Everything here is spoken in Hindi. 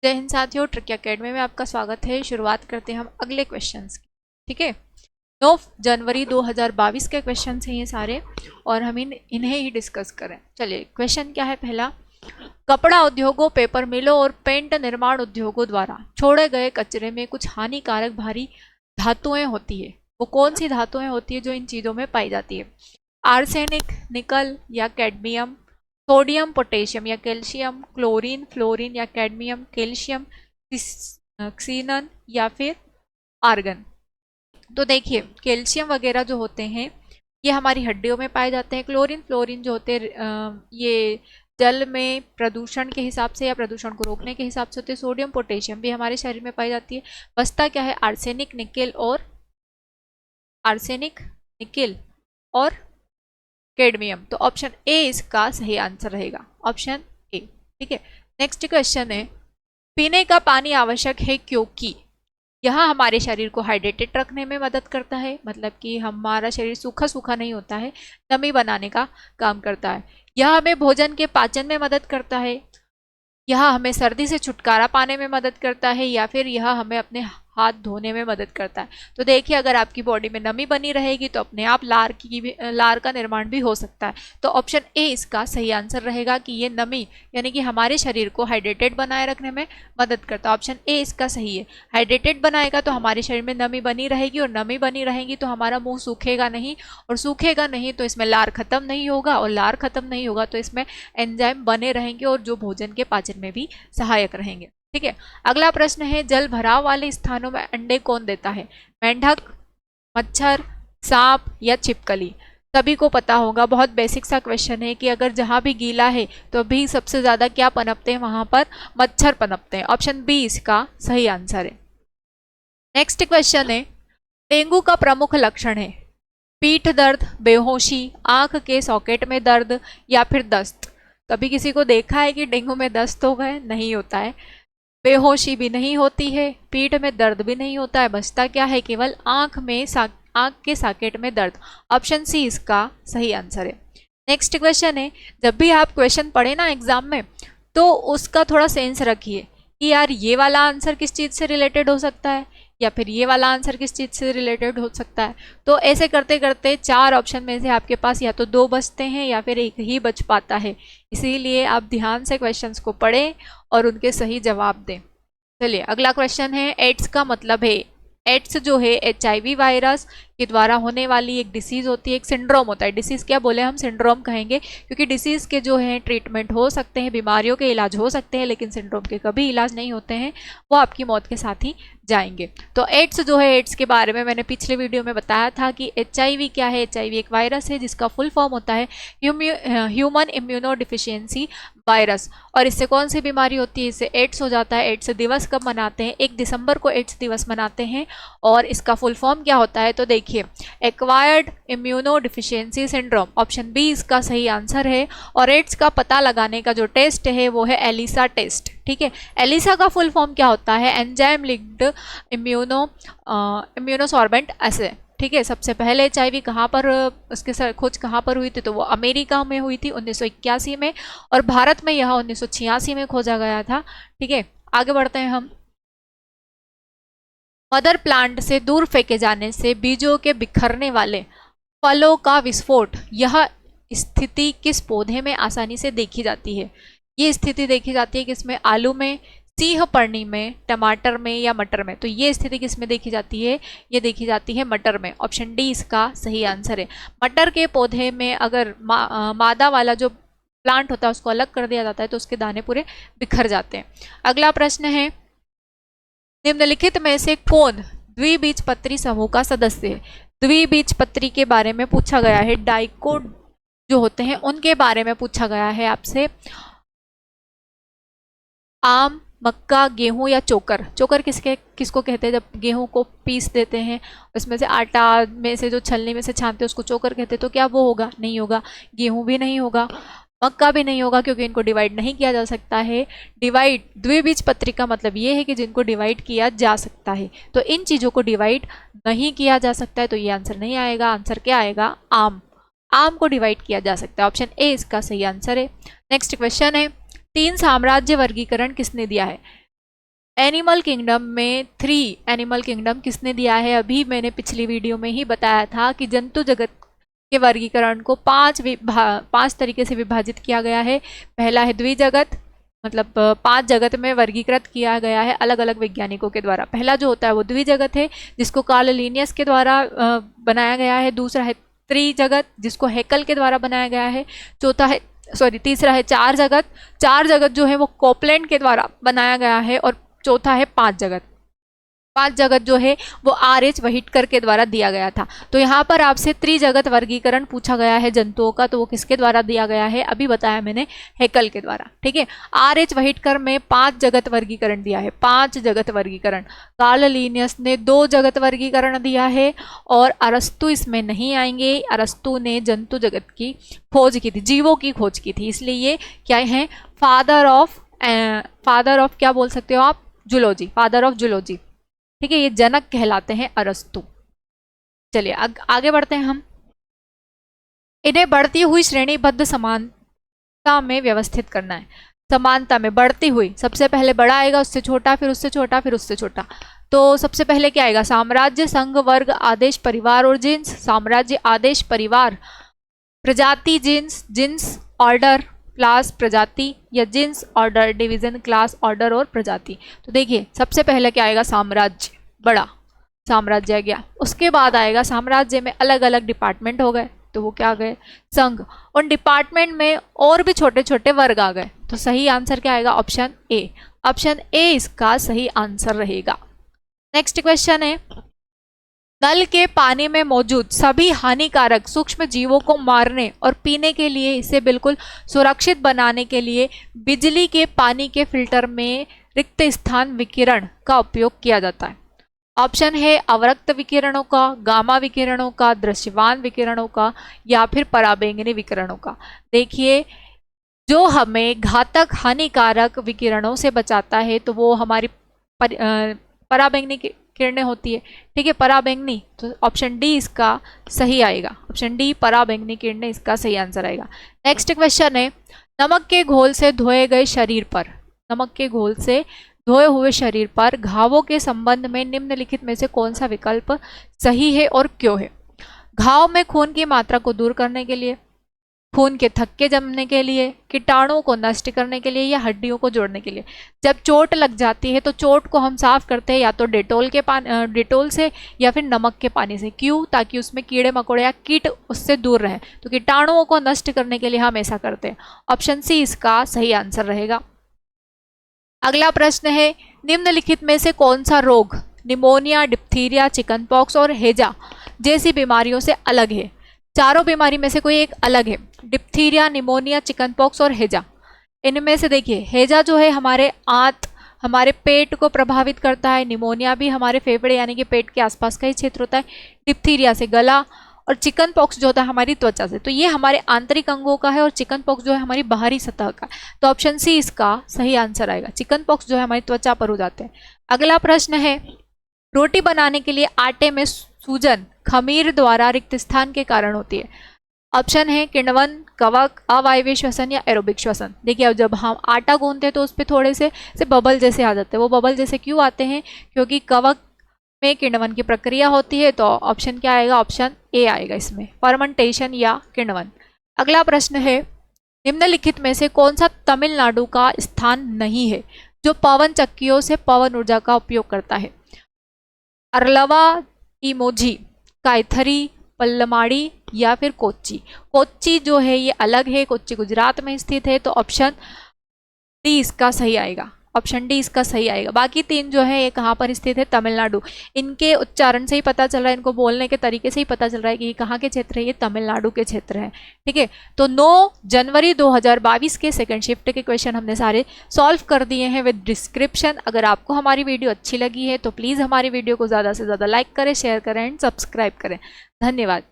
जय हिंद साथियों, ट्रिकी एकेडमी में आपका स्वागत है। शुरुआत करते हैं हम अगले क्वेश्चंस की। ठीक है, 9 जनवरी 2022 के क्वेश्चंस हैं ये सारे और हम इन्हें ही डिस्कस करें। चलिए, क्वेश्चन क्या है पहला। कपड़ा उद्योगों, पेपर मिलों और पेंट निर्माण उद्योगों द्वारा छोड़े गए कचरे में कुछ हानिकारक भारी धातुएं होती है। वो कौन सी धातुएं होती है जो इन चीज़ों में पाई जाती है? आर्सेनिक, निकल या कैडमियम, सोडियम, पोटेशियम या कैल्शियम, क्लोरीन, फ्लोरीन या कैडमियम, कैल्शियम, क्सीनन या फिर आर्गन। तो देखिए, कैल्शियम वगैरह जो होते हैं ये हमारी हड्डियों में पाए जाते हैं। क्लोरीन, फ्लोरीन जो होते हैं ये जल में प्रदूषण के हिसाब से या प्रदूषण को रोकने के हिसाब से होते हैं। सोडियम, पोटेशियम भी हमारे शरीर में पाई जाती है। बचता क्या है? आर्सेनिक, निकेल और कैडमियम। तो ऑप्शन ए इसका सही आंसर रहेगा, ऑप्शन ए। ठीक है, नेक्स्ट क्वेश्चन है, पीने का पानी आवश्यक है क्योंकि यह हमारे शरीर को हाइड्रेटेड रखने में मदद करता है, मतलब कि हमारा शरीर सूखा सूखा नहीं होता है, नमी बनाने का काम करता है। यह हमें भोजन के पाचन में मदद करता है, यह हमें सर्दी से छुटकारा पाने में मदद करता है, या फिर यह हमें अपने हाथ धोने में मदद करता है। तो देखिए, अगर आपकी बॉडी में नमी बनी रहेगी तो अपने आप लार का निर्माण भी हो सकता है। तो ऑप्शन ए इसका सही आंसर रहेगा कि ये नमी यानी कि हमारे शरीर को हाइड्रेटेड बनाए रखने में मदद करता है। ऑप्शन ए इसका सही है। हाइड्रेटेड बनाएगा तो हमारे शरीर में नमी बनी रहेगी, और नमी बनी रहेगी तो हमारा मुंह सूखेगा नहीं, और सूखेगा नहीं तो इसमें लार खत्म नहीं होगा, और लार खत्म नहीं होगा तो इसमें एंजाइम बने रहेंगे और जो भोजन के पाचन में भी सहायक रहेंगे। ठीक है, अगला प्रश्न है, जल भराव वाले स्थानों में अंडे कौन देता है? मेंढक, मच्छर, सांप या छिपकली? सभी को पता होगा, बहुत बेसिक सा क्वेश्चन है कि अगर जहां भी गीला है तो भी सबसे ज्यादा क्या पनपते हैं? वहां पर मच्छर पनपते हैं। ऑप्शन बी इसका सही आंसर है। नेक्स्ट क्वेश्चन है, डेंगू का प्रमुख लक्षण है पीठ दर्द, बेहोशी, आंख के सॉकेट में दर्द या फिर दस्त? कभी किसी को देखा है कि डेंगू में दस्त हो गए? नहीं होता है। बेहोशी भी नहीं होती है, पीठ में दर्द भी नहीं होता है, बचता क्या है? केवल आंख के सॉकेट में दर्द। ऑप्शन सी इसका सही आंसर है। नेक्स्ट क्वेश्चन है, जब भी आप क्वेश्चन पढ़े ना एग्जाम में तो उसका थोड़ा सेंस रखिए कि यार ये वाला आंसर किस चीज़ से रिलेटेड हो सकता है, या फिर ये वाला आंसर किस चीज़ से रिलेटेड हो सकता है। तो ऐसे करते करते 4 ऑप्शन में से आपके पास या तो 2 बचते हैं या फिर एक ही बच पाता है। इसीलिए आप ध्यान से क्वेश्चंस को पढ़ें और उनके सही जवाब दें। चलिए, अगला क्वेश्चन है, एड्स का मतलब है? एड्स जो है HIV वायरस के द्वारा होने वाली एक डिसीज होती है, एक सिंड्रोम होता है। डिसीज क्या बोले हम? सिंड्रोम कहेंगे, क्योंकि डिसीज के जो है ट्रीटमेंट हो सकते हैं, बीमारियों के इलाज हो सकते हैं, लेकिन सिंड्रोम के कभी इलाज नहीं होते हैं, वो आपकी मौत के साथ ही जाएंगे। तो एड्स जो है, एड्स के बारे में मैंने पिछले वीडियो में बताया था कि HIV क्या है? HIV एक वायरस है जिसका फुल फॉर्म होता है ह्यूमन इम्यूनो डिफिशियंसी वायरस। और इससे कौन सी बीमारी होती है? इससे एड्स हो जाता है। एड्स दिवस कब मनाते हैं? 1 दिसंबर को एड्स दिवस मनाते हैं। और इसका फुल फॉर्म क्या होता है? तो देखिए, acquired immunodeficiency syndrome. Option B इसका सही आंसर है। और एड्स का पता लगाने का जो टेस्ट है वो है एलिसा टेस्ट। ठीक है, एलिसा का फुल फॉर्म क्या होता है? एंजाइम लिंक्ड इम्यूनोसॉर्बेंट एसे। ठीक है, सबसे पहले HIV कहाँ पर उसके खोज कहाँ पर हुई थी? तो वो अमेरिका में हुई थी 1981 में, और भारत में यह 1986 में खोजा गया था। ठीक है, आगे बढ़ते हैं हम। मदर प्लांट से दूर फेंके जाने से बीजों के बिखरने वाले फलों का विस्फोट, यह स्थिति किस पौधे में आसानी से देखी जाती है? ये स्थिति देखी जाती है किसमें? आलू में, सिंह पर्णी में, टमाटर में या मटर में? तो ये स्थिति किस में देखी जाती है? ये देखी जाती है मटर में। ऑप्शन डी इसका सही आंसर है। मटर के पौधे में अगर मादा वाला जो प्लांट होता है उसको अलग कर दिया जाता है तो उसके दाने पूरे बिखर जाते हैं। अगला प्रश्न है, निम्नलिखित में से कौन द्विबीजपत्री समूह का सदस्य है? द्विबीजपत्री के बारे में पूछा गया है, डाइकोट जो होते हैं उनके बारे में पूछा गया है आपसे। आम, मक्का, गेहूं या चोकर? चोकर किसको कहते हैं? जब गेहूं को पीस देते हैं उसमें से आटा में से जो छलनी में से छानते हैं उसको चोकर कहते हैं। तो क्या वो होगा? नहीं होगा। गेहूं भी नहीं होगा, मक्का भी नहीं होगा, क्योंकि इनको डिवाइड नहीं किया जा सकता है। द्विबीजपत्री का मतलब ये है कि जिनको डिवाइड किया जा सकता है, तो इन चीज़ों को डिवाइड नहीं किया जा सकता है, तो ये आंसर नहीं आएगा। आंसर क्या आएगा? आम। आम को डिवाइड किया जा सकता है। ऑप्शन ए इसका सही आंसर है। नेक्स्ट क्वेश्चन है, 3 साम्राज्य वर्गीकरण किसने दिया है? एनिमल किंगडम में 3 एनिमल किंगडम किसने दिया है? अभी मैंने पिछली वीडियो में ही बताया था कि जंतु जगत के वर्गीकरण को 5 तरीके से विभाजित किया गया है। पहला है द्विजगत, मतलब 5 जगत में वर्गीकृत किया गया है अलग अलग वैज्ञानिकों के द्वारा। पहला जो होता है वो द्विजगत है, जिसको कार्ल लिनियस के द्वारा बनाया गया है। दूसरा है त्रिजगत, जिसको हैकल के द्वारा बनाया गया है। तीसरा है 4 जगत। 4 जगत जो है वो कोपलैंड के द्वारा बनाया गया है। और चौथा है 5 जगत। 5 जगत जो है वो RH व्हिटकर के द्वारा दिया गया था। तो यहाँ पर आपसे त्रिजगत वर्गीकरण पूछा गया है जंतुओं का, तो वो किसके द्वारा दिया गया है? अभी बताया मैंने, हैकल के द्वारा। ठीक है, RH व्हिटकर में 5 जगत वर्गीकरण दिया है, 5 जगत वर्गीकरण। कार्ल लिनियस ने 2 जगत वर्गीकरण दिया है, और अरस्तु इसमें नहीं आएंगे। अरस्तु ने जंतु जगत की खोज की थी, जीवों की खोज की थी, इसलिए ये क्या है? फादर ऑफ क्या बोल सकते हो आप? Zoology, father of zoology. ठीक है, ये जनक कहलाते हैं अरस्तु। चलिए आगे बढ़ते हैं हम। इन्हें बढ़ती हुई श्रेणीबद्ध समानता में व्यवस्थित करना है। समानता में बढ़ती हुई, सबसे पहले बड़ा आएगा, उससे छोटा, फिर उससे छोटा, फिर उससे छोटा। तो सबसे पहले क्या आएगा? साम्राज्य, संघ, वर्ग, आदेश, परिवार और जिन्स। साम्राज्य, आदेश, परिवार, प्रजाति, जिन्स, ऑर्डर, क्लास, प्रजाति, या jeans, order, division, class, order और प्रजाति। तो देखिए सबसे पहले क्या आएगा? साम्राज्य, बड़ा साम्राज्य आ गया। उसके बाद आएगा साम्राज्य में अलग अलग डिपार्टमेंट हो गए, तो वो क्या आ गए? संघ। उन डिपार्टमेंट में और भी छोटे छोटे वर्ग आ गए। तो सही आंसर क्या आएगा? Option A. ऑप्शन ए इसका सही आंसर रहेगा। नेक्स्ट क्वेश्चन है, नल के पानी में मौजूद सभी हानिकारक सूक्ष्म जीवों को मारने और पीने के लिए इसे बिल्कुल सुरक्षित बनाने के लिए बिजली के पानी के फिल्टर में रिक्त स्थान विकिरण का उपयोग किया जाता है। ऑप्शन है अवरक्त विकिरणों का, गामा विकिरणों का, दृश्यमान विकिरणों का, या फिर पराबैंगनी विकिरणों का। देखिए, जो हमें घातक हानिकारक विकिरणों से बचाता है तो वो हमारी पराबैंगनी किरणें होती है। ठीक है, पराबैंगनी, तो ऑप्शन डी इसका सही आएगा। ऑप्शन डी, पराबैंगनी किरणें, इसका सही आंसर आएगा। नेक्स्ट क्वेश्चन है, नमक के घोल से धोए गए शरीर पर, नमक के घोल से धोए हुए शरीर पर घावों के संबंध में निम्नलिखित में से कौन सा विकल्प सही है और क्यों है? घाव में खून की मात्रा को दूर करने के लिए, खून के थक्के जमने के लिए, कीटाणुओं को नष्ट करने के लिए, या हड्डियों को जोड़ने के लिए। जब चोट लग जाती है तो चोट को हम साफ करते हैं या तो डेटोल से या फिर नमक के पानी से। क्यों? ताकि उसमें कीड़े मकोड़े या कीट उससे दूर रहे। तो कीटाणुओं को नष्ट करने के लिए हम ऐसा करते हैं। ऑप्शन सी इसका सही आंसर रहेगा। अगला प्रश्न है, निम्नलिखित में से कौन सा रोग निमोनिया, डिप्थीरिया, चिकनपॉक्स और हैजा जैसी बीमारियों से अलग है? चारों बीमारी में से कोई एक अलग है। डिप्थीरिया, निमोनिया, चिकनपॉक्स और हैजा। इनमें से देखिए, हैजा जो है हमारे हमारे पेट को प्रभावित करता है। निमोनिया भी हमारे फेफड़े यानी कि पेट के आसपास का ही क्षेत्र होता है। डिप्थीरिया से गला, और चिकन पॉक्स जो होता है हमारी त्वचा से। तो ये हमारे आंतरिक अंगों का है और चिकन पॉक्स जो है हमारी बाहरी सतह का। तो ऑप्शन सी इसका सही आंसर आएगा। चिकन पॉक्स जो है हमारी त्वचा पर हो जाते हैं। अगला प्रश्न है, रोटी बनाने के लिए आटे में सूजन खमीर द्वारा रिक्त स्थान के कारण होती है। ऑप्शन है किण्वन, कवक, अवायवीय श्वसन या एरोबिक श्वसन। देखिए, अब जब हम आटा गूंथते हैं तो उस पर थोड़े से बबल जैसे आ जाते हैं। वो बबल जैसे क्यों आते हैं? क्योंकि कवक में किण्वन की प्रक्रिया होती है। तो ऑप्शन क्या आएगा? ऑप्शन ए आएगा इसमें, फर्मेंटेशन या किण्वन। अगला प्रश्न है, निम्नलिखित में से कौन सा तमिलनाडु का स्थान नहीं है जो पवन चक्कियों से पवन ऊर्जा का उपयोग करता है? अरलवा, इमोजी, कायथरी, पल्लमाड़ी या फिर कोच्चि। कोच्चि जो है ये अलग है, कोच्चि गुजरात में स्थित है। तो ऑप्शन डी इसका सही आएगा। ऑप्शन डी इसका सही आएगा। बाकी 3 जो है ये कहाँ पर स्थित है? तमिलनाडु। इनके उच्चारण से ही पता चल रहा है, इनको बोलने के तरीके से ही पता चल रहा है कि ये कहाँ के क्षेत्र है, ये तमिलनाडु के क्षेत्र है। ठीक है, तो 9 जनवरी 2022 के सेकंड शिफ्ट के क्वेश्चन हमने सारे सॉल्व कर दिए हैं विद डिस्क्रिप्शन। अगर आपको हमारी वीडियो अच्छी लगी है तो प्लीज़ हमारी वीडियो को ज़्यादा से ज़्यादा लाइक करें, शेयर करें एंड सब्सक्राइब करें। धन्यवाद।